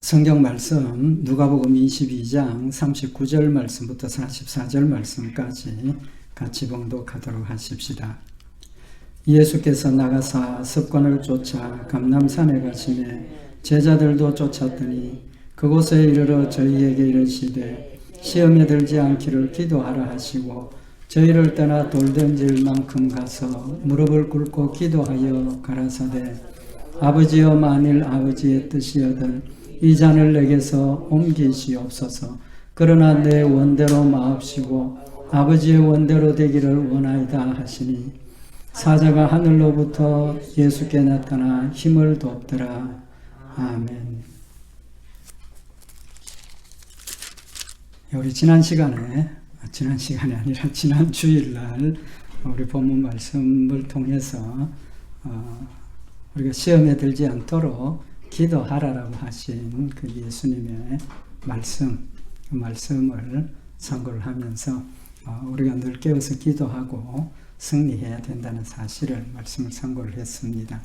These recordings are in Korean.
성경 말씀 누가복음 22장 39절 말씀부터 44절 말씀까지 같이 봉독하도록 하십시다. 예수께서 나가사 습관을 쫓아 감람산에 가시매 제자들도 쫓았더니 그곳에 이르러 저희에게 이르시되 시험에 들지 않기를 기도하라 하시고 저희를 떠나 돌 던질 만큼 가서 무릎을 꿇고 기도하여 가라사대 아버지여 만일 아버지의 뜻이여든 이 잔을 내게서 옮기시옵소서. 그러나 내 원대로 마옵시고 아버지의 원대로 되기를 원하이다 하시니 사자가 하늘로부터 예수께 나타나 힘을 돕더라. 아멘. 우리 지난 시간이 아니라 지난 주일날 우리 본문 말씀을 통해서 우리가 시험에 들지 않도록 기도하라라고 하신 그 예수님의 그 말씀을 참고를 하면서 우리가 늘 깨어서 기도하고 승리해야 된다는 사실을 말씀을 참고를 했습니다.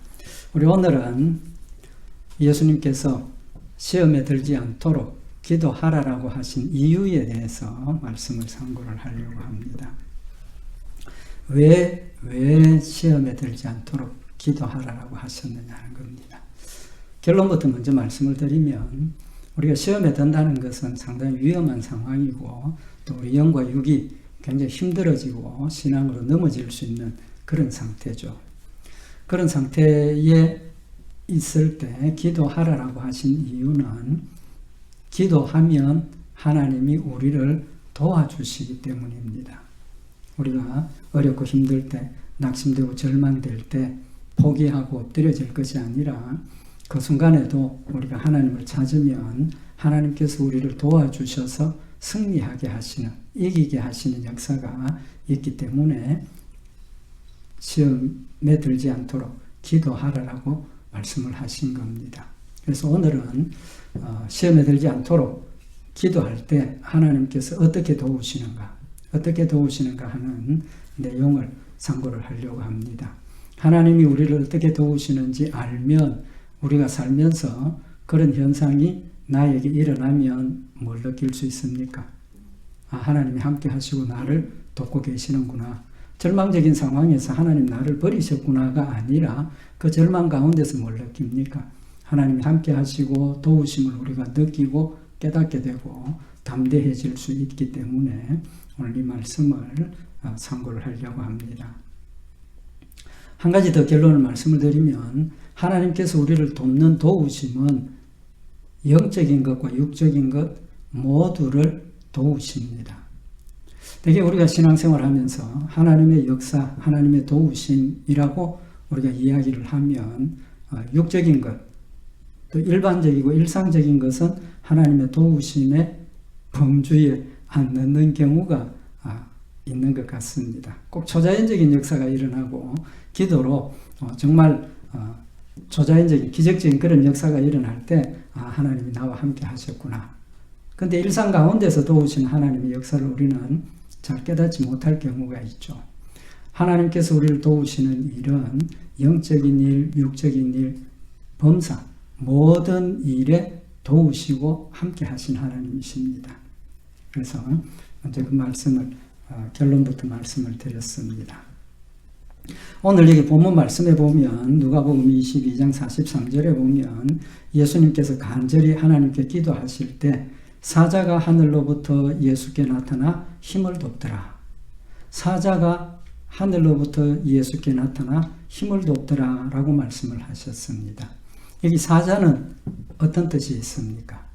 우리 오늘은 예수님께서 시험에 들지 않도록 기도하라라고 하신 이유에 대해서 말씀을 참고를 하려고 합니다. 왜 시험에 들지 않도록 기도하라라고 하셨느냐 하는 겁니다. 결론부터 먼저 말씀을 드리면 우리가 시험에 든다는 것은 상당히 위험한 상황이고 또 우리 영과 육이 굉장히 힘들어지고 신앙으로 넘어질 수 있는 그런 상태죠. 그런 상태에 있을 때 기도하라라고 하신 이유는 기도하면 하나님이 우리를 도와주시기 때문입니다. 우리가 어렵고 힘들 때, 낙심되고 절망될 때 포기하고 엎드려질 것이 아니라 그 순간에도 우리가 하나님을 찾으면 하나님께서 우리를 도와주셔서 승리하게 하시는, 이기게 하시는 역사가 있기 때문에 시험에 들지 않도록 기도하라라고 말씀을 하신 겁니다. 그래서 오늘은 시험에 들지 않도록 기도할 때 하나님께서 어떻게 도우시는가 하는 내용을 참고를 하려고 합니다. 하나님이 우리를 어떻게 도우시는지 알면 우리가 살면서 그런 현상이 나에게 일어나면 뭘 느낄 수 있습니까? 하나님이 함께 하시고 나를 돕고 계시는구나. 절망적인 상황에서 하나님 나를 버리셨구나가 아니라 그 절망 가운데서 뭘 느낍니까? 하나님이 함께 하시고 도우심을 우리가 느끼고 깨닫게 되고 담대해질 수 있기 때문에 오늘 이 말씀을 참고를 하려고 합니다. 한 가지 더 결론을 말씀을 드리면 하나님께서 우리를 돕는 도우심은 영적인 것과 육적인 것 모두를 도우십니다. 되게 우리가 신앙생활 하면서 하나님의 역사, 하나님의 도우심이라고 우리가 이야기를 하면 육적인 것, 또 일반적이고 일상적인 것은 하나님의 도우심의 범주에 안 넣는 경우가 있는 것 같습니다. 꼭 초자연적인 역사가 일어나고 기도로 정말 초자연적인 기적적인 그런 역사가 일어날 때 하나님이 나와 함께 하셨구나. 근데 일상 가운데서 도우신 하나님의 역사를 우리는 잘 깨닫지 못할 경우가 있죠. 하나님께서 우리를 도우시는 일은 영적인 일, 육적인 일, 범사 모든 일에 도우시고 함께 하신 하나님이십니다. 그래서 먼저 그 말씀을 결론부터 말씀을 드렸습니다. 오늘 여기 본문 말씀에 보면 누가복음 22장 43절에 보면 예수님께서 간절히 하나님께 기도하실 때 사자가 하늘로부터 예수께 나타나 힘을 돕더라. 사자가 하늘로부터 예수께 나타나 힘을 돕더라 라고 말씀을 하셨습니다. 여기 사자는 어떤 뜻이 있습니까?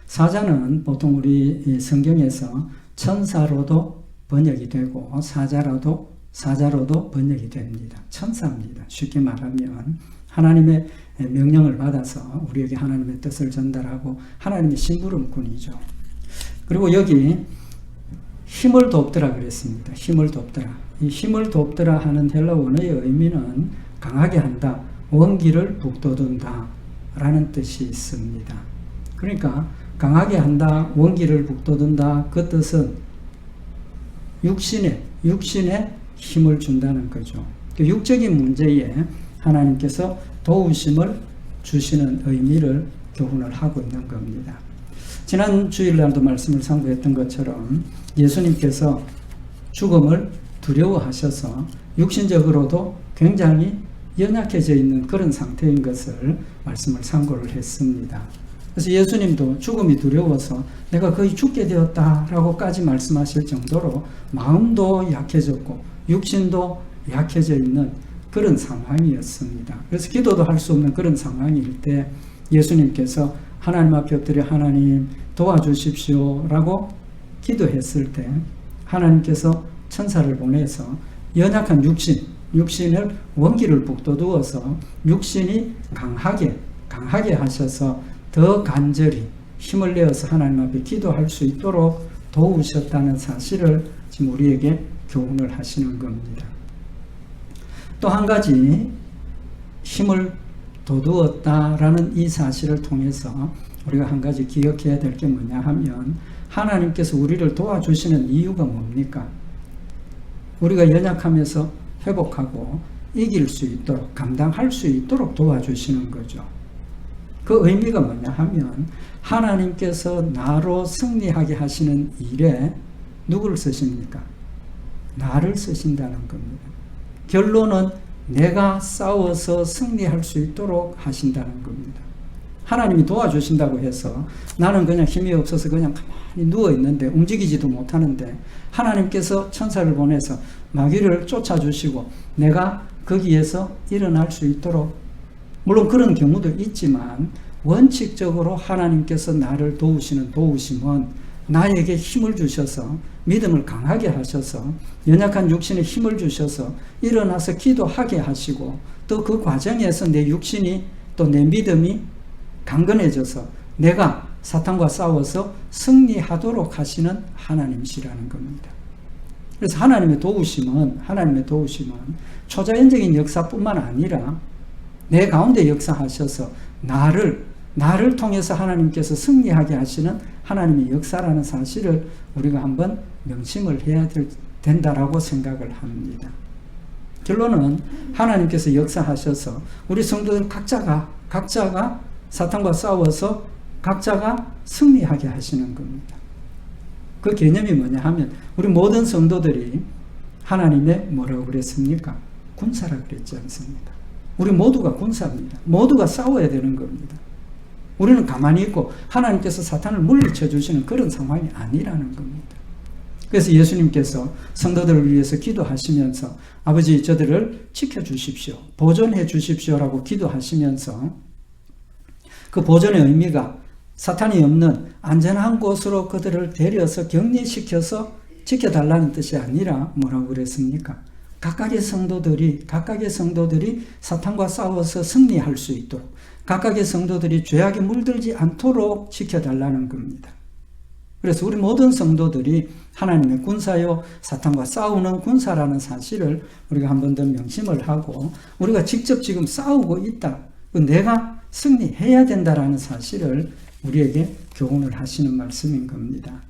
사자는 보통 우리 성경에서 천사로도 번역이 되고 사자로도 번역이 됩니다. 천사입니다. 쉽게 말하면 하나님의 명령을 받아서 우리에게 하나님의 뜻을 전달하고 하나님의 심부름꾼이죠. 그리고 여기 힘을 돕더라 그랬습니다. 힘을 돕더라. 이 힘을 돕더라 하는 헬라 원어의 의미는 강하게 한다, 원기를 북돋운다 라는 뜻이 있습니다. 그러니까 강하게 한다, 원기를 북돋운다, 그 뜻은 육신에 힘을 준다는 거죠. 그 육적인 문제에 하나님께서 도우심을 주시는 의미를 교훈을 하고 있는 겁니다. 지난 주일날도 말씀을 상고했던 것처럼 예수님께서 죽음을 두려워하셔서 육신적으로도 굉장히 연약해져 있는 그런 상태인 것을 말씀을 상고를 했습니다. 그래서 예수님도 죽음이 두려워서 내가 거의 죽게 되었다라고까지 말씀하실 정도로 마음도 약해졌고 육신도 약해져 있는 그런 상황이었습니다. 그래서 기도도 할 수 없는 그런 상황일 때 예수님께서 하나님 앞에 엎드려 하나님 도와주십시오 라고 기도했을 때 하나님께서 천사를 보내서 연약한 육신을 원기를 북돋우어서 육신이 강하게 하셔서 더 간절히 힘을 내어서 하나님 앞에 기도할 수 있도록 도우셨다는 사실을 지금 우리에게 교훈을 하시는 겁니다. 또 한 가지 힘을 돋우었다라는 이 사실을 통해서 우리가 한 가지 기억해야 될 게 뭐냐 하면 하나님께서 우리를 도와주시는 이유가 뭡니까? 우리가 연약하면서 회복하고 이길 수 있도록 감당할 수 있도록 도와주시는 거죠. 그 의미가 뭐냐 하면 하나님께서 나로 승리하게 하시는 일에 누구를 쓰십니까? 나를 쓰신다는 겁니다. 결론은 내가 싸워서 승리할 수 있도록 하신다는 겁니다. 하나님이 도와주신다고 해서 나는 그냥 힘이 없어서 그냥 가만히 누워있는데 움직이지도 못하는데 하나님께서 천사를 보내서 마귀를 쫓아주시고 내가 거기에서 일어날 수 있도록 물론 그런 경우도 있지만 원칙적으로 하나님께서 나를 도우시는 도우심은 나에게 힘을 주셔서 믿음을 강하게 하셔서 연약한 육신에 힘을 주셔서 일어나서 기도하게 하시고 또 그 과정에서 내 육신이 또 내 믿음이 강건해져서 내가 사탄과 싸워서 승리하도록 하시는 하나님이시라는 겁니다. 그래서 하나님의 도우심은 초자연적인 역사뿐만 아니라 내 가운데 역사하셔서 나를 통해서 하나님께서 승리하게 하시는 하나님의 역사라는 사실을 우리가 한번 명심을 해야 된다라고 생각을 합니다. 결론은 하나님께서 역사하셔서 우리 성도들 각자가 사탄과 싸워서 각자가 승리하게 하시는 겁니다. 그 개념이 뭐냐 하면 우리 모든 성도들이 하나님의 뭐라고 그랬습니까? 군사라 그랬지 않습니까? 우리 모두가 군사입니다. 모두가 싸워야 되는 겁니다. 우리는 가만히 있고 하나님께서 사탄을 물리쳐 주시는 그런 상황이 아니라는 겁니다. 그래서 예수님께서 성도들을 위해서 기도하시면서 아버지 저들을 지켜주십시오. 보존해 주십시오라고 기도하시면서 그 보존의 의미가 사탄이 없는 안전한 곳으로 그들을 데려서 격리시켜서 지켜달라는 뜻이 아니라 뭐라고 그랬습니까? 각각의 성도들이 사탄과 싸워서 승리할 수 있도록 각각의 성도들이 죄악에 물들지 않도록 지켜달라는 겁니다. 그래서 우리 모든 성도들이 하나님의 군사요 사탄과 싸우는 군사라는 사실을 우리가 한 번 더 명심을 하고 우리가 직접 지금 싸우고 있다. 내가 승리해야 된다라는 사실을 우리에게 교훈을 하시는 말씀인 겁니다.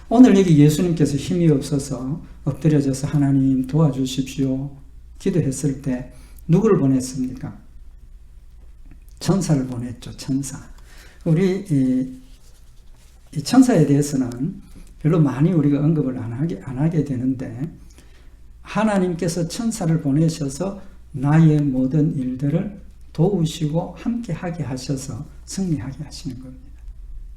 오늘 여기 예수님께서 힘이 없어서 엎드려져서 하나님 도와주십시오 기도했을 때 누구를 보냈습니까? 천사를 보냈죠. 천사. 우리 이 천사에 대해서는 별로 많이 우리가 언급을 안 하게 되는데 하나님께서 천사를 보내셔서 나의 모든 일들을 도우시고 함께하게 하셔서 승리하게 하시는 겁니다.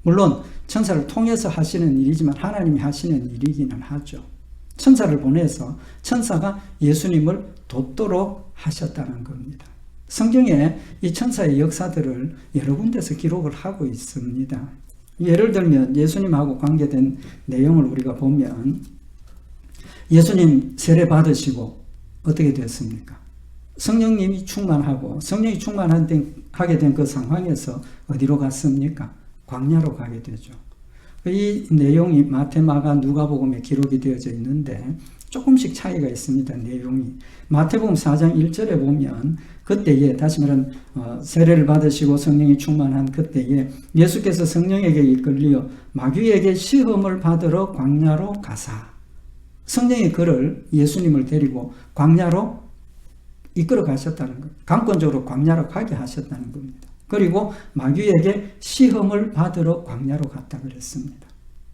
물론 천사를 통해서 하시는 일이지만 하나님이 하시는 일이기는 하죠. 천사를 보내서 천사가 예수님을 돕도록 하셨다는 겁니다. 성경에 이 천사의 역사들을 여러 군데서 기록을 하고 있습니다. 예를 들면 예수님하고 관계된 내용을 우리가 보면 예수님 세례 받으시고 어떻게 됐습니까? 성령님이 충만하고 성령이 충만하게 된 그 상황에서 어디로 갔습니까? 광야로 가게 되죠. 이 내용이 마태, 마가, 누가복음에 기록이 되어져 있는데 조금씩 차이가 있습니다. 내용이. 마태복음 4장 1절에 보면 그때에 다시 말하면 세례를 받으시고 성령이 충만한 그때에 예수께서 성령에게 이끌려 마귀에게 시험을 받으러 광야로 가사 성령이 그를 예수님을 데리고 광야로 이끌어 가셨다는 것. 강권적으로 광야로 가게 하셨다는 겁니다. 그리고 마귀에게 시험을 받으러 광야로 갔다 그랬습니다.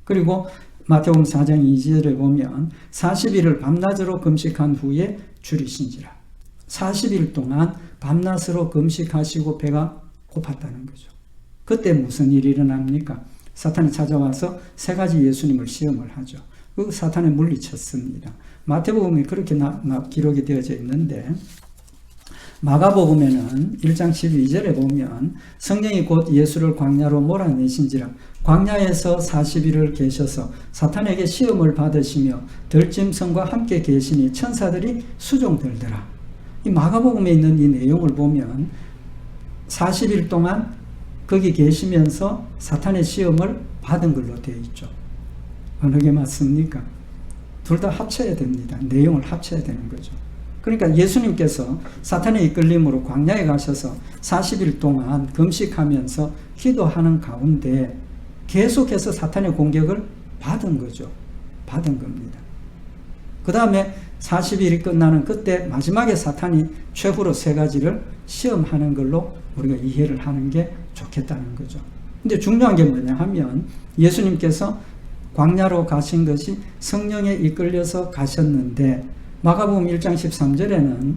그리고 마태복음 4장 2절에 보면 40일을 밤낮으로 금식한 후에 줄이신지라. 40일 동안 밤낮으로 금식하시고 배가 고팠다는 거죠. 그때 무슨 일이 일어납니까? 사탄이 찾아와서 세 가지 예수님을 시험을 하죠. 그 사탄에 물리쳤습니다. 마태복음에 그렇게 기록이 되어져 있는데 마가복음에는 1장 12절에 보면 성령이 곧 예수를 광야로 몰아내신지라. 광야에서 40일을 계셔서 사탄에게 시험을 받으시며 들짐승과 함께 계시니 천사들이 수종들더라. 이 마가복음에 있는 이 내용을 보면 40일 동안 거기 계시면서 사탄의 시험을 받은 걸로 되어 있죠. 어느 게 맞습니까? 둘 다 합쳐야 됩니다. 내용을 합쳐야 되는 거죠. 그러니까 예수님께서 사탄의 이끌림으로 광야에 가셔서 40일 동안 금식하면서 기도하는 가운데 계속해서 사탄의 공격을 받은 거죠. 받은 겁니다. 그 다음에 40일이 끝나는 그때 마지막에 사탄이 최후로 세 가지를 시험하는 걸로 우리가 이해를 하는 게 좋겠다는 거죠. 근데 중요한 게 뭐냐 하면 예수님께서 광야로 가신 것이 성령에 이끌려서 가셨는데 마가복음 1장 13절에는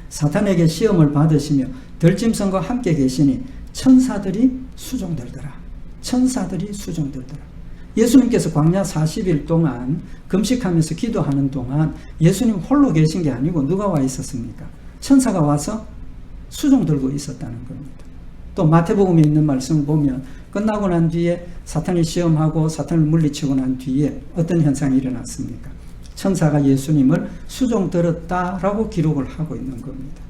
사탄에게 시험을 받으시며 들짐승과 함께 계시니 천사들이 수종들더라. 천사들이 수종들더라. 예수님께서 광야 40일 동안 금식하면서 기도하는 동안 예수님 홀로 계신 게 아니고 누가 와 있었습니까? 천사가 와서 수종 들고 있었다는 겁니다. 또 마태복음에 있는 말씀을 보면 끝나고 난 뒤에 사탄이 시험하고 사탄을 물리치고 난 뒤에 어떤 현상이 일어났습니까? 천사가 예수님을 수종 들었다라고 기록을 하고 있는 겁니다.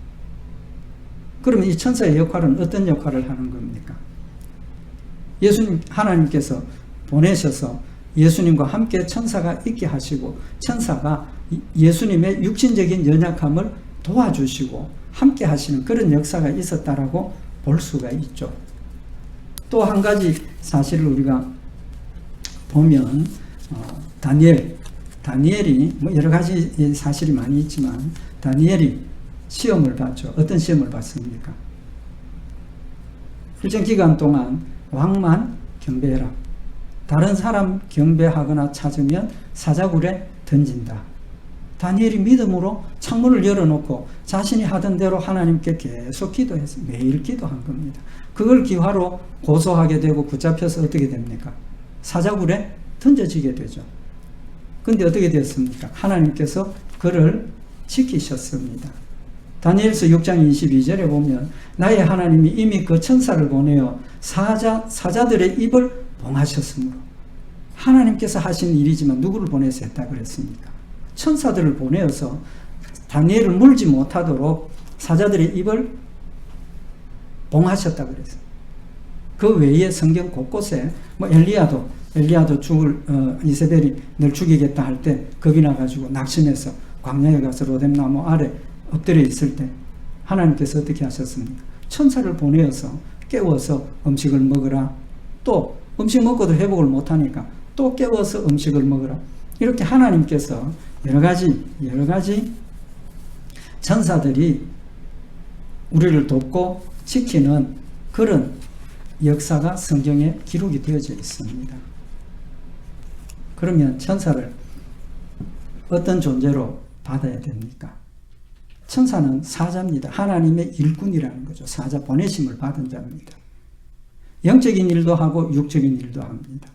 그러면 이 천사의 역할은 어떤 역할을 하는 겁니까? 예수님, 하나님께서 보내셔서 예수님과 함께 천사가 있게 하시고 천사가 예수님의 육신적인 연약함을 도와주시고 함께 하시는 그런 역사가 있었다라고 볼 수가 있죠. 또 한 가지 사실을 우리가 보면 다니엘이 뭐 여러 가지 사실이 많이 있지만 다니엘이 시험을 받죠. 어떤 시험을 받습니까? 일정 기간 동안 왕만 경배해라. 다른 사람 경배하거나 찾으면 사자굴에 던진다. 다니엘이 믿음으로 창문을 열어놓고 자신이 하던 대로 하나님께 계속 기도해서 매일 기도한 겁니다. 그걸 기화로 고소하게 되고 붙잡혀서 어떻게 됩니까? 사자굴에 던져지게 되죠. 근데 어떻게 되었습니까? 하나님께서 그를 지키셨습니다. 다니엘서 6장 22절에 보면 나의 하나님이 이미 그 천사를 보내어 사자들의 입을 봉하셨으므로 하나님께서 하신 일이지만 누구를 보내서 했다 그랬습니까? 천사들을 보내어서 다니엘을 물지 못하도록 사자들의 입을 봉하셨다 그랬어요. 그 외에 성경 곳곳에 뭐 엘리야도 이세벨이 널 죽이겠다 할 때 겁이 나가지고 낙심해서 광야에 가서 로뎀나무 아래 엎드려 있을 때 하나님께서 어떻게 하셨습니까? 천사를 보내어서 깨워서 음식을 먹으라. 또 음식 먹고도 회복을 못하니까 또 깨워서 음식을 먹으라. 이렇게 하나님께서 여러 가지 천사들이 우리를 돕고 지키는 그런 역사가 성경에 기록이 되어져 있습니다. 그러면 천사를 어떤 존재로 받아야 됩니까? 천사는 사자입니다. 하나님의 일꾼이라는 거죠. 사자, 보내심을 받은 자입니다. 영적인 일도 하고 육적인 일도 합니다.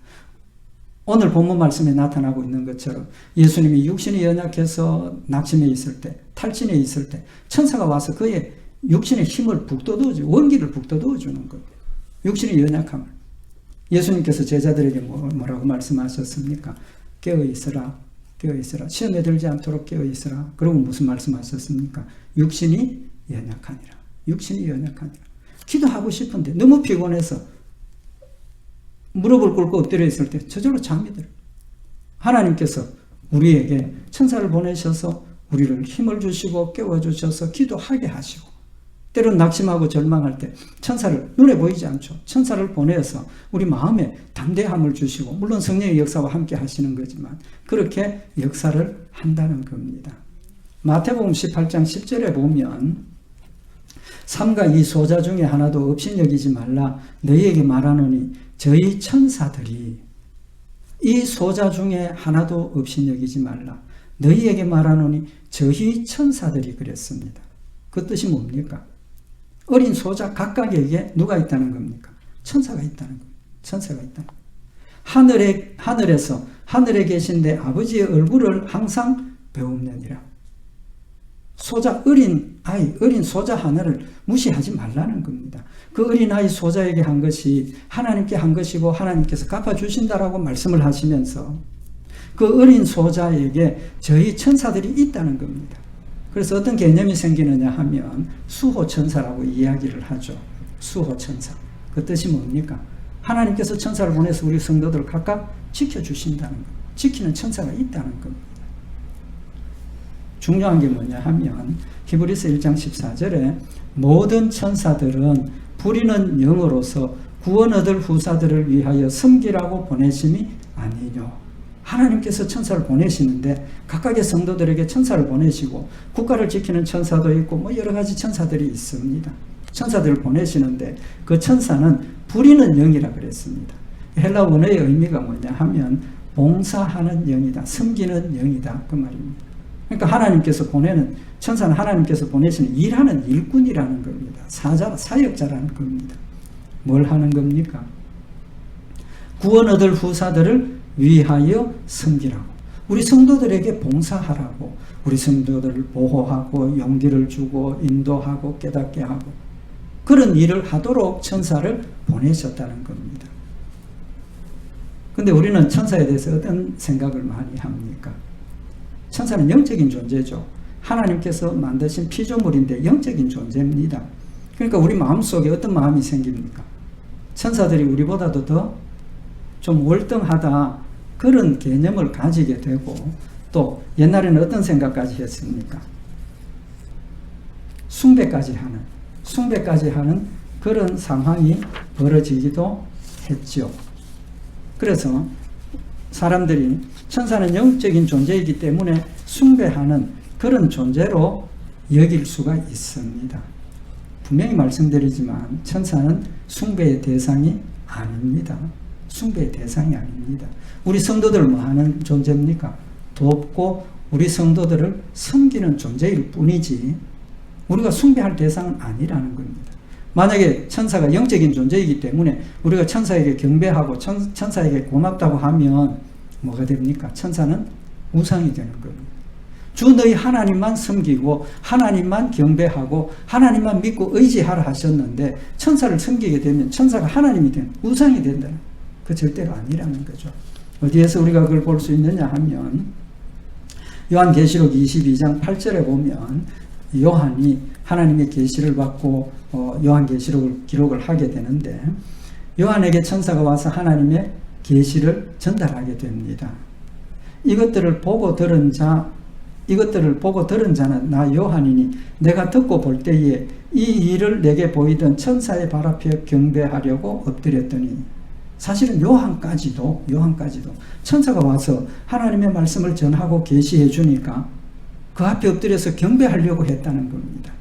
오늘 본문 말씀에 나타나고 있는 것처럼 예수님이 육신이 연약해서 낙심해 있을 때, 탈진해 있을 때 천사가 와서 그의 육신의 힘을 북돋워주고 원기를 북돋워 주는 겁니다. 육신의 연약함을. 예수님께서 제자들에게 뭐라고 말씀하셨습니까? 깨어있으라, 깨어있으라. 시험에 들지 않도록 깨어있으라. 그리고 무슨 말씀하셨습니까? 육신이 연약하니라. 육신이 연약하니라. 기도하고 싶은데 너무 피곤해서 무릎을 꿇고 엎드려 있을 때 저절로 잠이 들어요. 하나님께서 우리에게 천사를 보내셔서 우리를 힘을 주시고 깨워주셔서 기도하게 하시고 때로는 낙심하고 절망할 때 천사를 눈에 보이지 않죠. 천사를 보내서 우리 마음에 담대함을 주시고 물론 성령의 역사와 함께 하시는 거지만 그렇게 역사를 한다는 겁니다. 마태복음 18장 10절에 보면 삼가 이 소자 중에 하나도 업신여기지 말라. 너희에게 말하노니 저희 천사들이 이 소자 중에 하나도 업신여기지 말라. 너희에게 말하노니 저희 천사들이 그랬습니다. 그 뜻이 뭡니까? 어린 소자 각각에게 누가 있다는 겁니까? 천사가 있다는 겁니다. 천사가 있다는 겁니다. 하늘에서 하늘에 계신 내 아버지의 얼굴을 항상 배우느니라. 소자, 어린 아이, 어린 소자 하나를 무시하지 말라는 겁니다. 그 어린아이 소자에게 한 것이 하나님께 한 것이고 하나님께서 갚아주신다라고 말씀을 하시면서 그 어린 소자에게 저희 천사들이 있다는 겁니다. 그래서 어떤 개념이 생기느냐 하면 수호천사라고 이야기를 하죠. 수호천사. 그 뜻이 뭡니까? 하나님께서 천사를 보내서 우리 성도들을 각각 지켜주신다는 것. 지키는 천사가 있다는 겁니다. 중요한 게 뭐냐 하면 히브리서 1장 14절에 모든 천사들은 부리는 영으로서 구원 얻을 후사들을 위하여 섬기라고 보내심이 아니뇨. 하나님께서 천사를 보내시는데 각각의 성도들에게 천사를 보내시고 국가를 지키는 천사도 있고 뭐 여러 가지 천사들이 있습니다. 천사들을 보내시는데 그 천사는 부리는 영이라 그랬습니다. 헬라 원어의 의미가 뭐냐 하면 봉사하는 영이다. 섬기는 영이다. 그 말입니다. 그러니까 하나님께서 보내는 천사는 하나님께서 보내시는 일하는 일꾼이라는 겁니다. 사역자라는 겁니다. 뭘 하는 겁니까? 구원 얻을 후사들을 위하여 섬기라고. 우리 성도들에게 봉사하라고. 우리 성도들을 보호하고 용기를 주고 인도하고 깨닫게 하고 그런 일을 하도록 천사를 보내셨다는 겁니다. 근데 우리는 천사에 대해서 어떤 생각을 많이 합니까? 천사는 영적인 존재죠. 하나님께서 만드신 피조물인데 영적인 존재입니다. 그러니까 우리 마음속에 어떤 마음이 생깁니까? 천사들이 우리보다도 더 좀 월등하다 그런 개념을 가지게 되고 또 옛날에는 어떤 생각까지 했습니까? 숭배까지 하는 그런 상황이 벌어지기도 했죠. 그래서 사람들이 천사는 영적인 존재이기 때문에 숭배하는 그런 존재로 여길 수가 있습니다. 분명히 말씀드리지만 천사는 숭배의 대상이 아닙니다. 숭배의 대상이 아닙니다. 우리 성도들을 뭐 하는 존재입니까? 돕고 우리 성도들을 섬기는 존재일 뿐이지 우리가 숭배할 대상은 아니라는 겁니다. 만약에 천사가 영적인 존재이기 때문에 우리가 천사에게 경배하고 천사에게 고맙다고 하면 뭐가 됩니까? 천사는 우상이 되는 겁니다. 주 너희 하나님만 섬기고 하나님만 경배하고 하나님만 믿고 의지하라 하셨는데 천사를 섬기게 되면 천사가 하나님이 되는 우상이 된다는 그 절대로 아니라는 거죠. 어디에서 우리가 그걸 볼 수 있느냐 하면 요한계시록 22장 8절에 보면 요한이 하나님의 계시를 받고 요한계시록을 기록을 하게 되는데 요한에게 천사가 와서 하나님의 계시를 전달하게 됩니다. 이것들을 보고 들은 자는 나 요한이니 내가 듣고 볼 때에 이 일을 내게 보이던 천사의 발 앞에 경배하려고 엎드렸더니 사실은 요한까지도 천사가 와서 하나님의 말씀을 전하고 계시해 주니까 그 앞에 엎드려서 경배하려고 했다는 겁니다.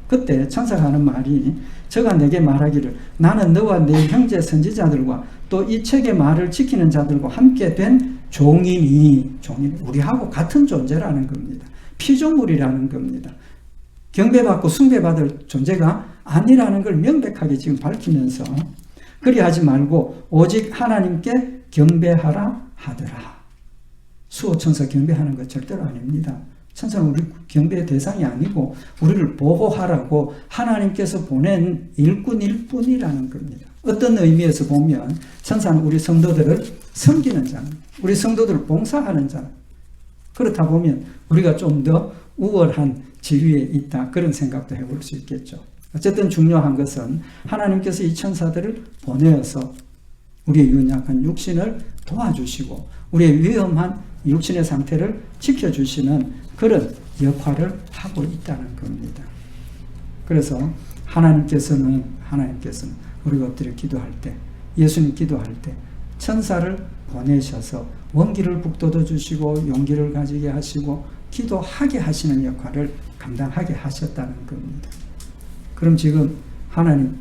그때 천사가 하는 말이 저가 내게 말하기를 나는 너와 네 형제 선지자들과 또 이 책의 말을 지키는 자들과 함께 된 종이니 우리하고 같은 존재라는 겁니다. 피조물이라는 겁니다. 경배받고 숭배받을 존재가 아니라는 걸 명백하게 지금 밝히면서 그리하지 말고 오직 하나님께 경배하라 하더라. 수호천사 경배하는 것 절대로 아닙니다. 천사는 우리 경배의 대상이 아니고 우리를 보호하라고 하나님께서 보낸 일꾼일 뿐이라는 겁니다. 어떤 의미에서 보면 천사는 우리 성도들을 섬기는 자, 우리 성도들을 봉사하는 자. 그렇다 보면 우리가 좀 더 우월한 지위에 있다 그런 생각도 해볼 수 있겠죠. 어쨌든 중요한 것은 하나님께서 이 천사들을 보내어서 우리의 연약한 육신을 도와주시고 우리의 위험한 육신의 상태를 지켜주시는 그런 역할을 하고 있다는 겁니다. 그래서 하나님께서는 우리가 엎드려 기도할 때, 예수님 기도할 때 천사를 보내셔서 원기를 북돋워 주시고 용기를 가지게 하시고 기도하게 하시는 역할을 감당하게 하셨다는 겁니다. 그럼 지금 하나님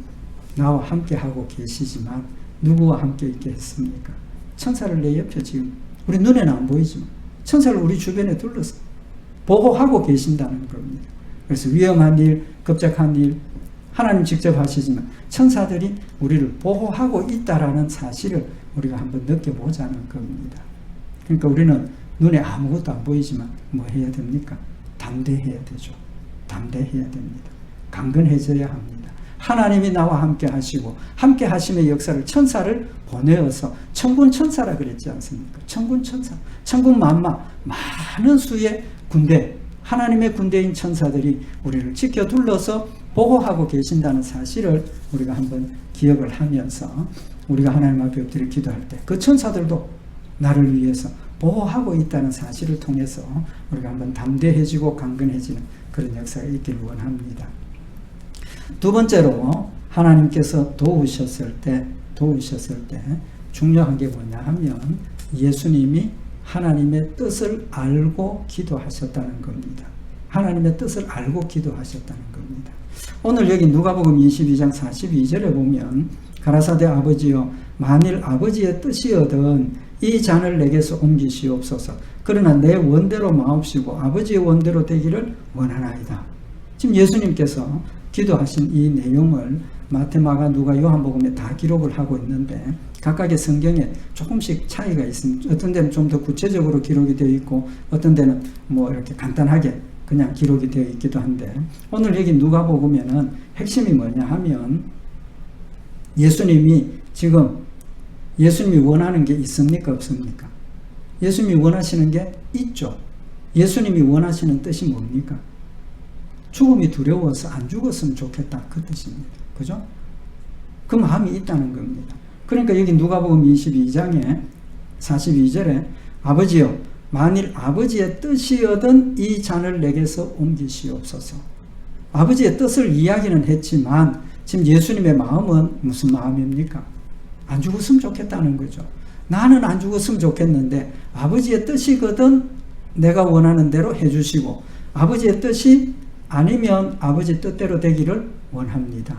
나와 함께 하고 계시지만 누구와 함께 있게 했습니까? 천사를 내 옆에 지금 우리 눈에는 안 보이지만 천사를 우리 주변에 둘러서 보호하고 계신다는 겁니다. 그래서 위험한 일, 급작한 일 하나님 직접 하시지만 천사들이 우리를 보호하고 있다라는 사실을 우리가 한번 느껴보자는 겁니다. 그러니까 우리는 눈에 아무것도 안 보이지만 뭐 해야 됩니까? 담대해야 되죠. 담대해야 됩니다. 강건해져야 합니다. 하나님이 나와 함께 하시고 함께 하심의 역사를 천사를 보내어서 천군 천사라 그랬지 않습니까? 천군 천사, 천군 만마 많은 수의 군대, 하나님의 군대인 천사들이 우리를 지켜 둘러서 보호하고 계신다는 사실을 우리가 한번 기억을 하면서 우리가 하나님 앞에 엎드려 기도할 때 그 천사들도 나를 위해서 보호하고 있다는 사실을 통해서 우리가 한번 담대해지고 강건해지는 그런 역사가 있기를 원합니다. 두 번째로 하나님께서 도우셨을 때 중요한 게 뭐냐 하면 예수님이 하나님의 뜻을 알고 기도하셨다는 겁니다. 하나님의 뜻을 알고 기도하셨다는 겁니다. 오늘 여기 누가복음 22장 42절에 보면 가라사대 아버지여 만일 아버지의 뜻이거든 이 잔을 내게서 옮기시옵소서. 그러나 내 원대로 마옵시고 아버지의 원대로 되기를 원하나이다. 지금 예수님께서 기도하신 이 내용을 마태, 마가, 누가, 요한복음에 다 기록을 하고 있는데 각각의 성경에 조금씩 차이가 있습니다. 어떤 데는 좀 더 구체적으로 기록이 되어 있고 어떤 데는 뭐 이렇게 간단하게 그냥 기록이 되어 있기도 한데 오늘 여기 누가복음에는 핵심이 뭐냐 하면 예수님이 지금 예수님이 원하는 게 있습니까? 없습니까? 예수님이 원하시는 게 있죠. 예수님이 원하시는 뜻이 뭡니까? 죽음이 두려워서 안 죽었으면 좋겠다. 그 뜻입니다. 그죠? 그 마음이 있다는 겁니다. 그러니까 여기 누가복음 22장에 42절에 아버지여 만일 아버지의 뜻이거든 이 잔을 내게서 옮기시옵소서. 아버지의 뜻을 이야기는 했지만 지금 예수님의 마음은 무슨 마음입니까? 안 죽었으면 좋겠다는 거죠. 나는 안 죽었으면 좋겠는데 아버지의 뜻이거든 내가 원하는 대로 해주시고 아버지의 뜻이 아니면 아버지 뜻대로 되기를 원합니다.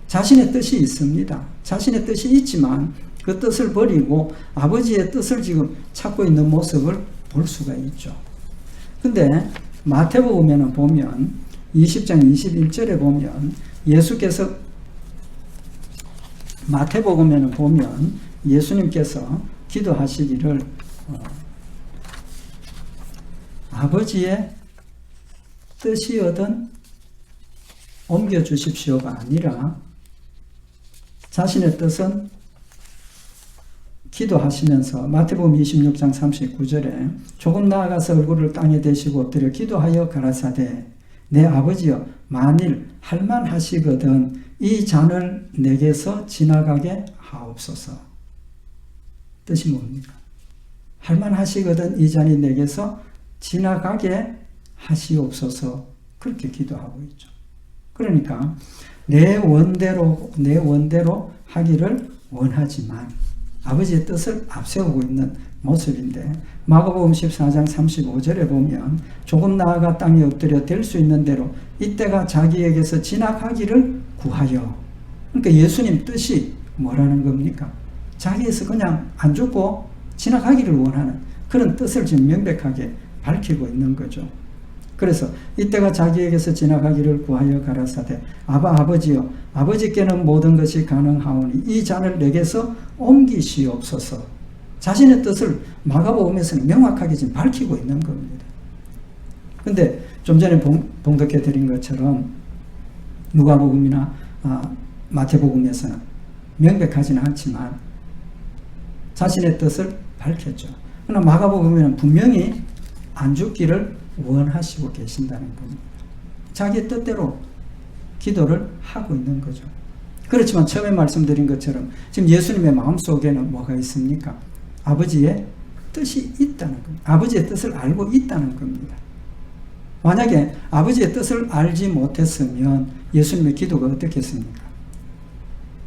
자신의 뜻이 있습니다. 자신의 뜻이 있지만 그 뜻을 버리고 아버지의 뜻을 지금 찾고 있는 모습을 볼 수가 있죠. 근데 마태복음에는 보면 20장 21절에 보면 예수께서 마태복음에는 보면 예수님께서 기도하시기를 아버지의 뜻이거든 옮겨주십시오가 아니라 자신의 뜻은 기도하시면서 마태복음 26장 39절에 조금 나아가서 얼굴을 땅에 대시고 엎드려 기도하여 가라사대 내 아버지여 만일 할만하시거든 이 잔을 내게서 지나가게 하옵소서. 뜻이 뭡니까? 할만하시거든 이 잔이 내게서 지나가게 하시옵소서. 그렇게 기도하고 있죠. 그러니까 내 원대로 하기를 원하지만 아버지의 뜻을 앞세우고 있는 모습인데 마가복음 14장 35절에 보면 조금 나아가 땅에 엎드려 될 수 있는 대로 이때가 자기에게서 지나가기를 구하여. 그러니까 예수님 뜻이 뭐라는 겁니까? 자기에서 그냥 안 죽고 지나가기를 원하는 그런 뜻을 지금 명백하게 밝히고 있는 거죠. 그래서 이때가 자기에게서 지나가기를 구하여 가라사대 아버지여 아버지께는 모든 것이 가능하오니 이 잔을 내게서 옮기시옵소서. 자신의 뜻을 마가복음에서는 명확하게 지금 밝히고 있는 겁니다. 근데 좀 전에 봉독해 드린 것처럼 누가복음이나 마태복음에서는 명백하지는 않지만 자신의 뜻을 밝혔죠. 그러나 마가복음에는 분명히 안 죽기를 원하시고 계신다는 겁니다. 자기 뜻대로 기도를 하고 있는 거죠. 그렇지만 처음에 말씀드린 것처럼 지금 예수님의 마음속에는 뭐가 있습니까? 아버지의 뜻이 있다는 겁니다. 아버지의 뜻을 알고 있다는 겁니다. 만약에 아버지의 뜻을 알지 못했으면 예수님의 기도가 어떻겠습니까?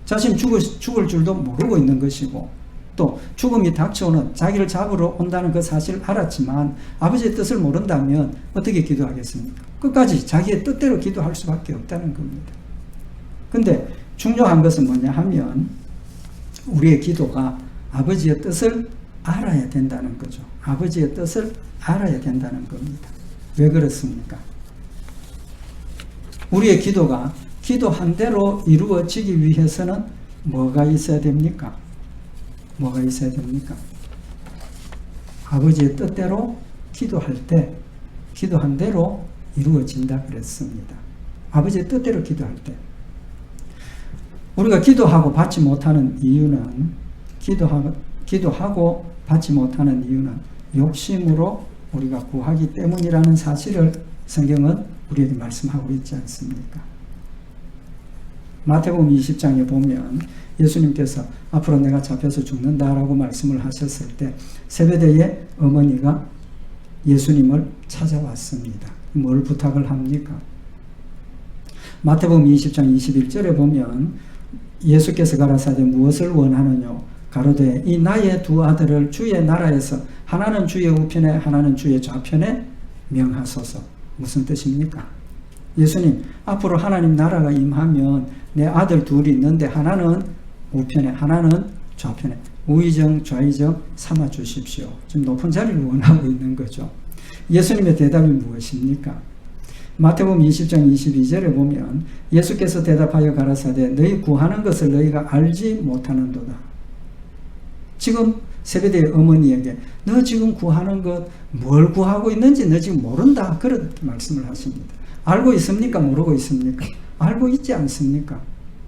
자신 죽을 줄도 모르고 있는 것이고 또 죽음이 닥쳐오는 자기를 잡으러 온다는 그 사실을 알았지만 아버지의 뜻을 모른다면 어떻게 기도하겠습니까? 끝까지 자기의 뜻대로 기도할 수밖에 없다는 겁니다. 근데 중요한 것은 뭐냐 하면 우리의 기도가 아버지의 뜻을 알아야 된다는 거죠. 아버지의 뜻을 알아야 된다는 겁니다. 왜 그렇습니까? 우리의 기도가 기도한 대로 이루어지기 위해서는 뭐가 있어야 됩니까? 뭐가 있어야 됩니까? 아버지의 뜻대로 기도할 때 기도한 대로 이루어진다 그랬습니다. 아버지의 뜻대로 기도할 때 우리가 기도하고 받지 못하는 이유는 기도하고 받지 못하는 이유는 욕심으로 우리가 구하기 때문이라는 사실을 성경은 우리에게 말씀하고 있지 않습니까? 마태복음 20장에 보면 예수님께서 앞으로 내가 잡혀서 죽는다라고 말씀을 하셨을 때 세베대의 어머니가 예수님을 찾아왔습니다. 뭘 부탁을 합니까? 마태복음 20장 21절에 보면 예수께서 가라사대 무엇을 원하느냐 가로되 이 나의 두 아들을 주의 나라에서 하나는 주의 우편에 하나는 주의 좌편에 명하소서. 무슨 뜻입니까? 예수님 앞으로 하나님 나라가 임하면 내 아들 둘이 있는데 하나는 우편에 하나는 좌편에 우의정 좌의정 삼아 주십시오. 지금 높은 자리를 원하고 있는 거죠. 예수님의 대답이 무엇입니까? 마태복음 20장 22절에 보면 예수께서 대답하여 가라사대 너희 구하는 것을 너희가 알지 못하는도다. 지금 세베대의 어머니에게 너 지금 구하는 것 뭘 구하고 있는지 너 지금 모른다 그렇게 말씀을 하십니다. 알고 있습니까? 모르고 있습니까? 알고 있지 않습니까?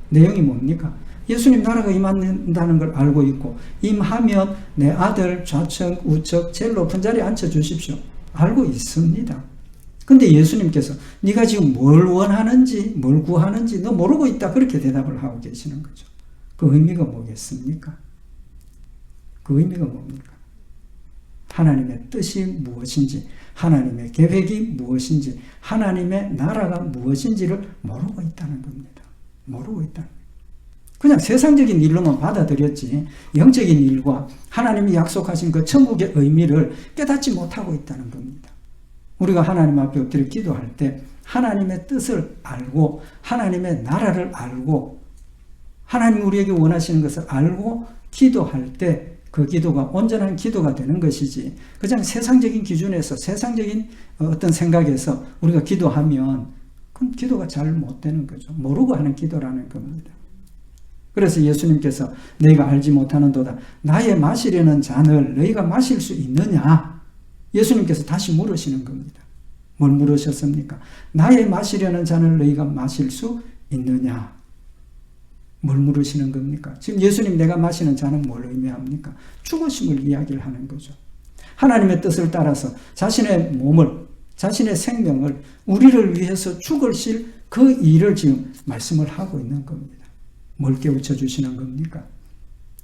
내용이 뭡니까? 예수님 나라가 임한다는 걸 알고 있고 임하면 내 아들 좌측 우측 제일 높은 자리에 앉혀주십시오. 알고 있습니다. 근데 예수님께서 네가 지금 뭘 원하는지 뭘 구하는지 너 모르고 있다 그렇게 대답을 하고 계시는 거죠. 그 의미가 뭐겠습니까? 그 의미가 뭡니까? 하나님의 뜻이 무엇인지 하나님의 계획이 무엇인지 하나님의 나라가 무엇인지를 모르고 있다는 겁니다. 모르고 있다는 겁니다. 그냥 세상적인 일로만 받아들였지 영적인 일과 하나님이 약속하신 그 천국의 의미를 깨닫지 못하고 있다는 겁니다. 우리가 하나님 앞에 엎드려 기도할 때 하나님의 뜻을 알고 하나님의 나라를 알고 하나님이 우리에게 원하시는 것을 알고 기도할 때 그 기도가 온전한 기도가 되는 것이지 그냥 세상적인 기준에서 세상적인 어떤 생각에서 우리가 기도하면 그건 기도가 잘 못 되는 거죠. 모르고 하는 기도라는 겁니다. 그래서 예수님께서 너희가 알지 못하는도다 나의 마시려는 잔을 너희가 마실 수 있느냐 예수님께서 다시 물으시는 겁니다. 뭘 물으셨습니까? 나의 마시려는 잔을 너희가 마실 수 있느냐 뭘 물으시는 겁니까? 지금 예수님 내가 마시는 잔은 뭘 의미합니까? 죽으심을 이야기를 하는 거죠. 하나님의 뜻을 따라서 자신의 몸을 자신의 생명을 우리를 위해서 죽으실 그 일을 지금 말씀을 하고 있는 겁니다. 뭘 깨우쳐 주시는 겁니까?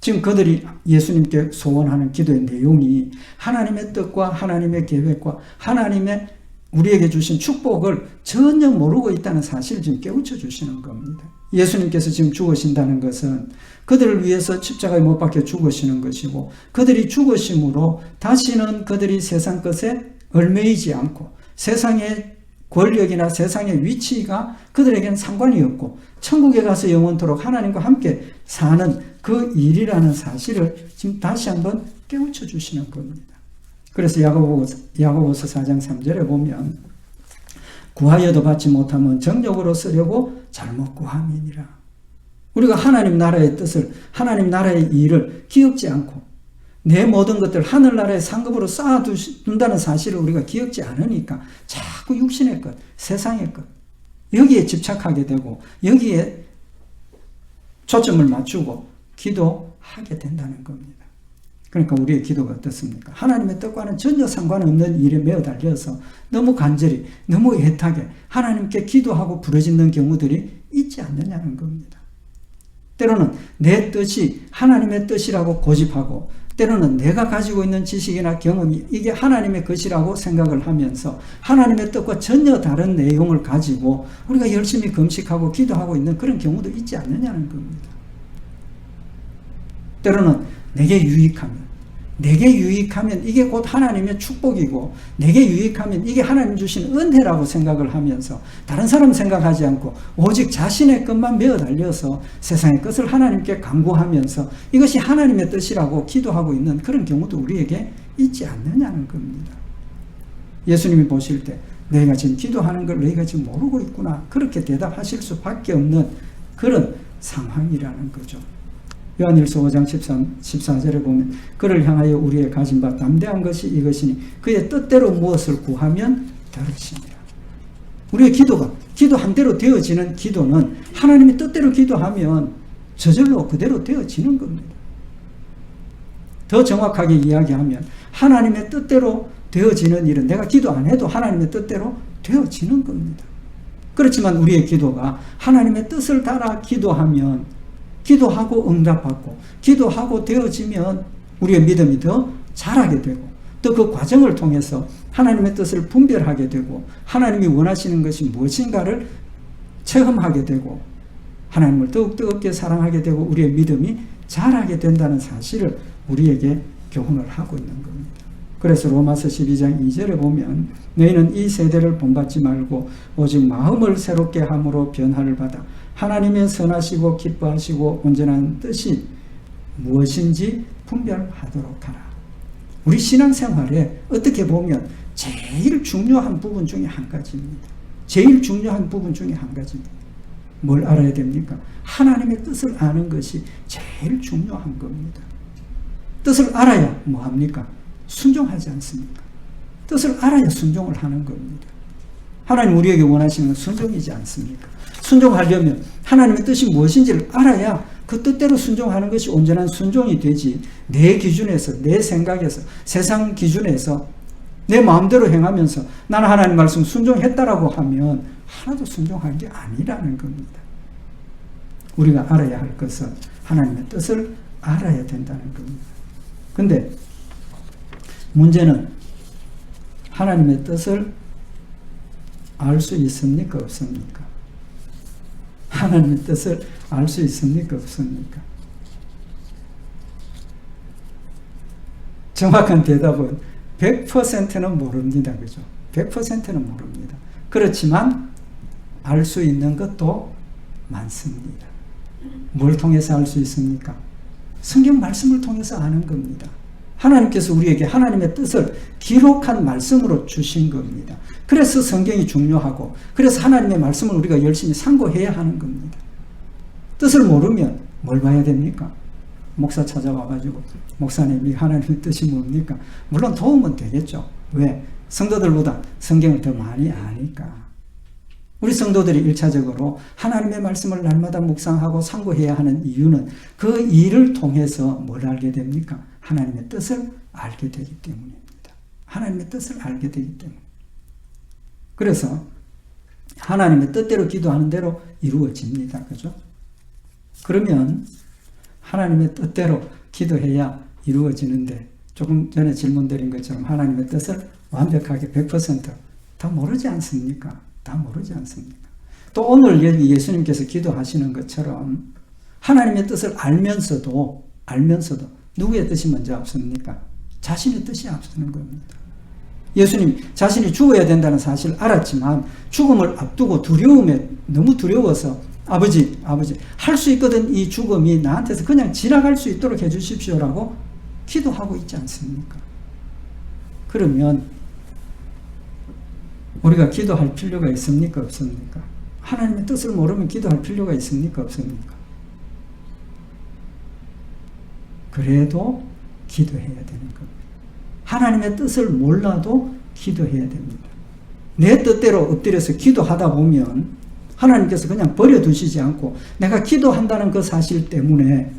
지금 그들이 예수님께 소원하는 기도의 내용이 하나님의 뜻과 하나님의 계획과 하나님의 우리에게 주신 축복을 전혀 모르고 있다는 사실을 지금 깨우쳐 주시는 겁니다. 예수님께서 지금 죽으신다는 것은 그들을 위해서 십자가에 못 박혀 죽으시는 것이고 그들이 죽으심으로 다시는 그들이 세상 것에 얽매이지 않고 세상의 권력이나 세상의 위치가 그들에게는 상관이 없고 천국에 가서 영원토록 하나님과 함께 사는 그 일이라는 사실을 지금 다시 한번 깨우쳐 주시는 겁니다. 그래서 야고보서 4장 3절에 보면 구하여도 받지 못하면 정욕으로 쓰려고 잘못 구함이니라. 우리가 하나님 나라의 뜻을 하나님 나라의 일을 기억지 않고 내 모든 것들 하늘나라의 상급으로 쌓아둔다는 사실을 우리가 기억지 않으니까 자꾸 육신의 것, 세상의 것 여기에 집착하게 되고 여기에 초점을 맞추고 기도하게 된다는 겁니다. 그러니까 우리의 기도가 어떻습니까? 하나님의 뜻과는 전혀 상관없는 일에 매어 달려서 너무 간절히 너무 애타게 하나님께 기도하고 부르짖는 경우들이 있지 않느냐는 겁니다. 때로는 내 뜻이 하나님의 뜻이라고 고집하고 때로는 내가 가지고 있는 지식이나 경험이 이게 하나님의 것이라고 생각을 하면서 하나님의 뜻과 전혀 다른 내용을 가지고 우리가 열심히 금식하고 기도하고 있는 그런 경우도 있지 않느냐는 겁니다. 때로는 내게 유익하면 이게 곧 하나님의 축복이고 내게 유익하면 이게 하나님 주신 은혜라고 생각을 하면서 다른 사람 생각하지 않고 오직 자신의 것만 메어 달려서 세상의 것을 하나님께 간구하면서 이것이 하나님의 뜻이라고 기도하고 있는 그런 경우도 우리에게 있지 않느냐는 겁니다. 예수님이 보실 때 너희가 지금 기도하는 걸 너희가 지금 모르고 있구나 그렇게 대답하실 수밖에 없는 그런 상황이라는 거죠. 요한일서 5장 14절에 보면 그를 향하여 우리의 가진 바 담대한 것이 이것이니 그의 뜻대로 무엇을 구하면 들으시니라. 우리의 기도가 기도한 대로 되어지는 기도는 하나님의 뜻대로 기도하면 저절로 그대로 되어지는 겁니다. 더 정확하게 이야기하면 하나님의 뜻대로 되어지는 일은 내가 기도 안 해도 하나님의 뜻대로 되어지는 겁니다. 그렇지만 우리의 기도가 하나님의 뜻을 따라 기도하고 응답받고 기도하고 되어지면 우리의 믿음이 더 자라게 되고 또 그 과정을 통해서 하나님의 뜻을 분별하게 되고 하나님이 원하시는 것이 무엇인가를 체험하게 되고 하나님을 더욱 뜨겁게 사랑하게 되고 우리의 믿음이 자라게 된다는 사실을 우리에게 교훈을 하고 있는 겁니다. 그래서 로마서 12장 2절에 보면 너희는 이 세대를 본받지 말고 오직 마음을 새롭게 함으로 변화를 받아 하나님의 선하시고 기뻐하시고 온전한 뜻이 무엇인지 분별하도록 하라. 우리 신앙생활에 어떻게 보면 제일 중요한 부분 중에 한 가지입니다. 제일 중요한 부분 중에 한 가지입니다. 뭘 알아야 됩니까? 하나님의 뜻을 아는 것이 제일 중요한 겁니다. 뜻을 알아야 뭐합니까? 순종하지 않습니까? 뜻을 알아야 순종을 하는 겁니다. 하나님 우리에게 원하시는 건 순종이지 않습니까? 순종하려면 하나님의 뜻이 무엇인지를 알아야 그 뜻대로 순종하는 것이 온전한 순종이 되지 내 기준에서 내 생각에서 세상 기준에서 내 마음대로 행하면서 나는 하나님 말씀 순종했다라고 하면 하나도 순종한 게 아니라는 겁니다. 우리가 알아야 할 것은 하나님의 뜻을 알아야 된다는 겁니다. 근데 문제는 하나님의 뜻을 알 수 있습니까? 없습니까? 하나님의 뜻을 알 수 있습니까? 없습니까? 정확한 대답은 100%는 모릅니다. 그죠? 100%는 모릅니다. 그렇지만 알 수 있는 것도 많습니다. 뭘 통해서 알 수 있습니까? 성경 말씀을 통해서 아는 겁니다. 하나님께서 우리에게 하나님의 뜻을 기록한 말씀으로 주신 겁니다. 그래서 성경이 중요하고 그래서 하나님의 말씀을 우리가 열심히 상고해야 하는 겁니다. 뜻을 모르면 뭘 봐야 됩니까? 목사 찾아와가지고 목사님이 하나님의 뜻이 뭡니까? 물론 도움은 되겠죠. 왜? 성도들보다 성경을 더 많이 아니까. 우리 성도들이 1차적으로 하나님의 말씀을 날마다 묵상하고 상고해야 하는 이유는 그 일을 통해서 뭘 알게 됩니까? 하나님의 뜻을 알게 되기 때문입니다. 하나님의 뜻을 알게 되기 때문에. 그래서 하나님의 뜻대로 기도하는 대로 이루어집니다. 그죠? 그러면 하나님의 뜻대로 기도해야 이루어지는데 조금 전에 질문드린 것처럼 하나님의 뜻을 완벽하게 100% 다 모르지 않습니까? 다 모르지 않습니까? 또 오늘 예수님께서 기도하시는 것처럼 하나님의 뜻을 알면서도 누구의 뜻이 먼저 앞섭니까? 자신의 뜻이 앞서는 겁니다. 예수님 자신이 죽어야 된다는 사실을 알았지만 죽음을 앞두고 너무 두려워서 아버지 할 수 있거든 이 죽음이 나한테서 그냥 지나갈 수 있도록 해주십시오라고 기도하고 있지 않습니까? 그러면 우리가 기도할 필요가 있습니까? 없습니까? 하나님의 뜻을 모르면 기도할 필요가 있습니까? 없습니까? 그래도 기도해야 되는 겁니다. 하나님의 뜻을 몰라도 기도해야 됩니다. 내 뜻대로 엎드려서 기도하다 보면 하나님께서 그냥 버려두시지 않고 내가 기도한다는 그 사실 때문에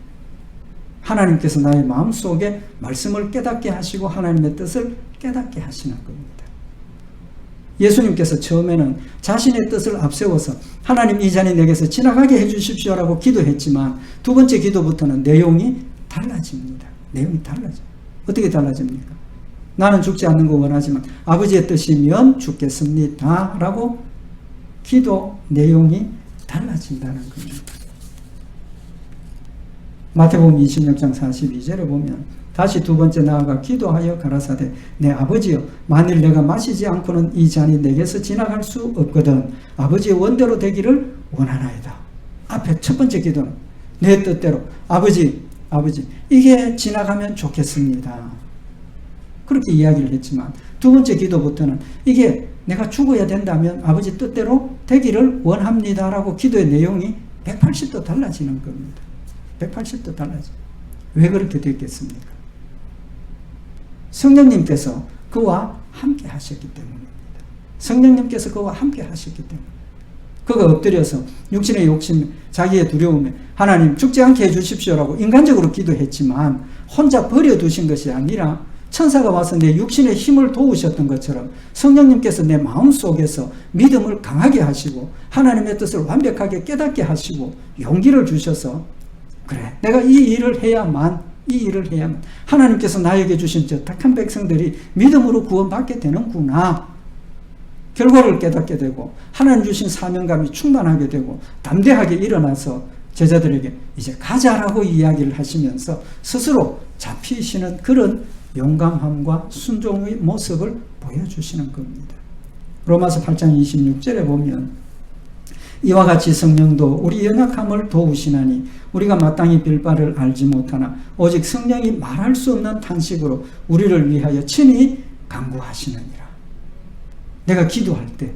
하나님께서 나의 마음속에 말씀을 깨닫게 하시고 하나님의 뜻을 깨닫게 하시는 겁니다. 예수님께서 처음에는 자신의 뜻을 앞세워서 하나님 이 잔이 내게서 지나가게 해주십시오라고 기도했지만 두 번째 기도부터는 내용이 달라집니다. 내용이 달라져요. 어떻게 달라집니까? 나는 죽지 않는 거 원하지만 아버지의 뜻이면 죽겠습니다 라고 기도 내용이 달라진다는 겁니다. 마태복음 26장 42절에 보면 다시 두 번째 나아가 기도하여 가라사대 내 아버지여 만일 내가 마시지 않고는 이 잔이 내게서 지나갈 수 없거든 아버지의 원대로 되기를 원하나이다. 앞에 첫 번째 기도는 내 뜻대로 아버지 이게 지나가면 좋겠습니다. 그렇게 이야기를 했지만 두 번째 기도부터는 이게 내가 죽어야 된다면 아버지 뜻대로 되기를 원합니다 라고 기도의 내용이 180도 달라지는 겁니다. 180도 달라져요. 왜 그렇게 됐겠습니까? 성령님께서 그와 함께 하셨기 때문입니다. 성령님께서 그와 함께 하셨기 때문에 그가 엎드려서 육신의 욕심, 자기의 두려움에 하나님 죽지 않게 해주십시오라고 인간적으로 기도했지만 혼자 버려두신 것이 아니라 천사가 와서 내 육신의 힘을 도우셨던 것처럼 성령님께서 내 마음속에서 믿음을 강하게 하시고 하나님의 뜻을 완벽하게 깨닫게 하시고 용기를 주셔서 그래 내가 이 일을 해야만 하나님께서 나에게 주신 저 택한 백성들이 믿음으로 구원받게 되는구나. 결과를 깨닫게 되고 하나님 주신 사명감이 충만하게 되고 담대하게 일어나서 제자들에게 이제 가자라고 이야기를 하시면서 스스로 잡히시는 그런 용감함과 순종의 모습을 보여주시는 겁니다. 로마서 8장 26절에 보면 이와 같이 성령도 우리 연약함을 도우시나니 우리가 마땅히 빌 바를 알지 못하나 오직 성령이 말할 수 없는 탄식으로 우리를 위하여 친히 간구하시느니라. 내가 기도할 때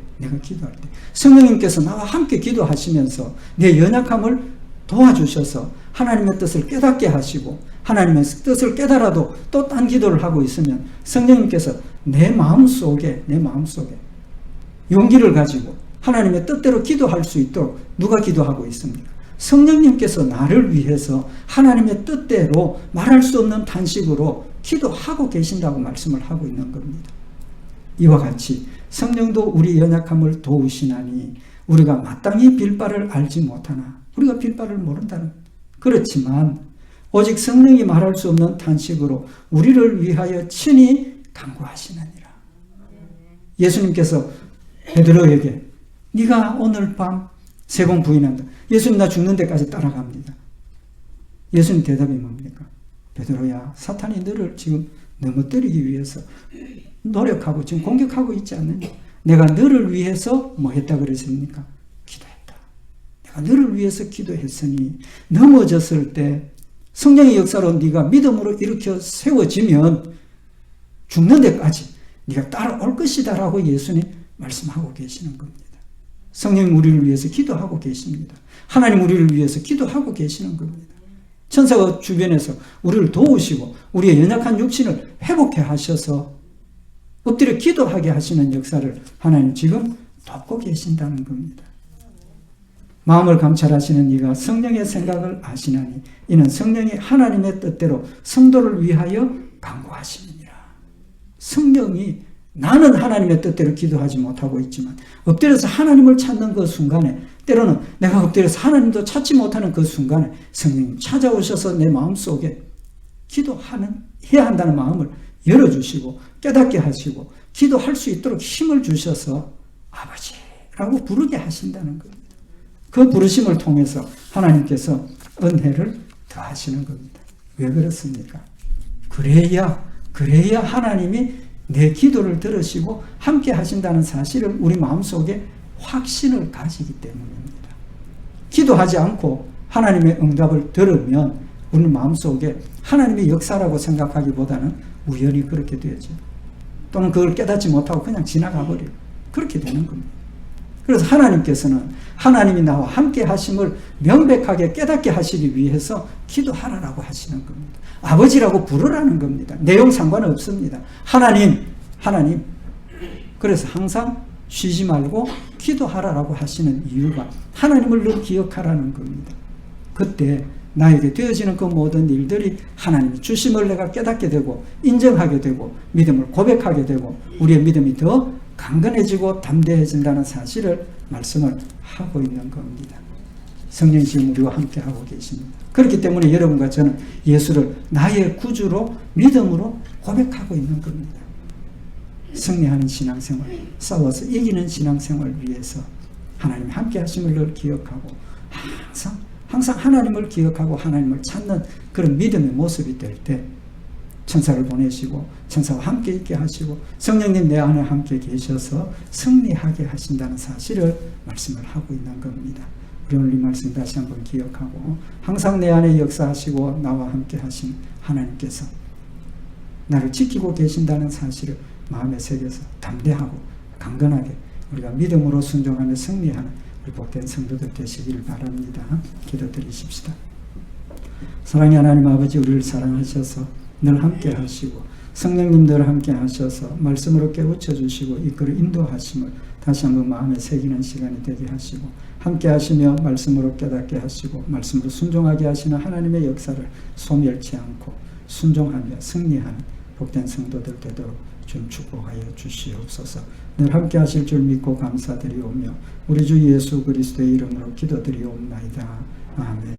성령님께서 나와 함께 기도하시면서 내 연약함을 도와주셔서 하나님의 뜻을 깨닫게 하시고 하나님의 뜻을 깨달아도 또 딴 기도를 하고 있으면 성령님께서 내 마음속에 용기를 가지고 하나님의 뜻대로 기도할 수 있도록 누가 기도하고 있습니까? 성령님께서 나를 위해서 하나님의 뜻대로 말할 수 없는 탄식으로 기도하고 계신다고 말씀을 하고 있는 겁니다. 이와 같이 성령도 우리 연약함을 도우시나니 우리가 마땅히 빌 바를 알지 못하나 우리가 빌 바를 모른다는 그렇지만 오직 성령이 말할 수 없는 탄식으로 우리를 위하여 친히 간구하시느니라. 예수님께서 베드로에게 네가 오늘 밤 3번 부인한다. 예수님 나 죽는 데까지 따라갑니다. 예수님 대답이 뭡니까? 베드로야 사탄이 너를 지금 넘어뜨리기 위해서 노력하고 지금 공격하고 있지 않느냐? 내가 너를 위해서 뭐 했다 그랬습니까? 기도했다. 내가 너를 위해서 기도했으니 넘어졌을 때 성령의 역사로 네가 믿음으로 일으켜 세워지면 죽는 데까지 네가 따라올 것이다 라고 예수님 말씀하고 계시는 겁니다. 성령님 우리를 위해서 기도하고 계십니다. 하나님 우리를 위해서 기도하고 계시는 겁니다. 천사가 주변에서 우리를 도우시고 우리의 연약한 육신을 회복해 하셔서 엎드려 기도하게 하시는 역사를 하나님 지금 돕고 계신다는 겁니다. 마음을 감찰하시는 이가 성령의 생각을 아시나니 이는 성령이 하나님의 뜻대로 성도를 위하여 간구하심이니라. 성령이 나는 하나님의 뜻대로 기도하지 못하고 있지만 엎드려서 하나님을 찾는 그 순간에 때로는 내가 엎드려서 하나님도 찾지 못하는 그 순간에 성령님 찾아오셔서 내 마음속에 해야 한다는 마음을 열어주시고 깨닫게 하시고 기도할 수 있도록 힘을 주셔서 아버지라고 부르게 하신다는 겁니다. 그 부르심을 통해서 하나님께서 은혜를 더하시는 겁니다. 왜 그렇습니까? 그래야 하나님이 내 기도를 들으시고 함께 하신다는 사실을 우리 마음속에 확신을 가지기 때문입니다. 기도하지 않고 하나님의 응답을 들으면 우리 마음속에 하나님의 역사라고 생각하기보다는 우연히 그렇게 되죠. 또는 그걸 깨닫지 못하고 그냥 지나가 버려요. 그렇게 되는 겁니다. 그래서 하나님께서는 하나님이 나와 함께 하심을 명백하게 깨닫게 하시기 위해서 기도하라라고 하시는 겁니다. 아버지라고 부르라는 겁니다. 내용 상관없습니다. 하나님. 그래서 항상 쉬지 말고 기도하라라고 하시는 이유가 하나님을 늘 기억하라는 겁니다. 그때 나에게 되어지는 그 모든 일들이 하나님이 주심을 내가 깨닫게 되고 인정하게 되고 믿음을 고백하게 되고 우리의 믿음이 더 강건해지고 담대해진다는 사실을 말씀을 하고 있는 겁니다. 성령이 지금 우리와 함께 하고 계십니다. 그렇기 때문에 여러분과 저는 예수를 나의 구주로 믿음으로 고백하고 있는 겁니다. 승리하는 신앙생활, 싸워서 이기는 신앙생활을 위해서 하나님이 함께 하심을 늘 기억하고 항상 항상 하나님을 기억하고 하나님을 찾는 그런 믿음의 모습이 될 때 천사를 보내시고 천사와 함께 있게 하시고 성령님 내 안에 함께 계셔서 승리하게 하신다는 사실을 말씀을 하고 있는 겁니다. 우리 오늘 이 말씀 다시 한번 기억하고 항상 내 안에 역사하시고 나와 함께 하신 하나님께서 나를 지키고 계신다는 사실을 마음에 새겨서 담대하고 강건하게 우리가 믿음으로 순종하며 승리하는 우리 복된 성도들 되시길 바랍니다. 기도드리십시다. 사랑의 하나님 아버지, 우리를 사랑하셔서 늘 함께 하시고 성령님 늘 함께 하셔서 말씀으로 깨우쳐 주시고 이끌어 인도하심을 다시 한번 마음에 새기는 시간이 되게 하시고 함께 하시며 말씀으로 깨닫게 하시고 말씀으로 순종하게 하시는 하나님의 역사를 소멸치 않고 순종하며 승리하는 복된 성도들 되도록 좀 축복하여 주시옵소서. 늘 함께 하실 줄 믿고 감사드리오며 우리 주 예수 그리스도의 이름으로 기도드리옵나이다. 아멘.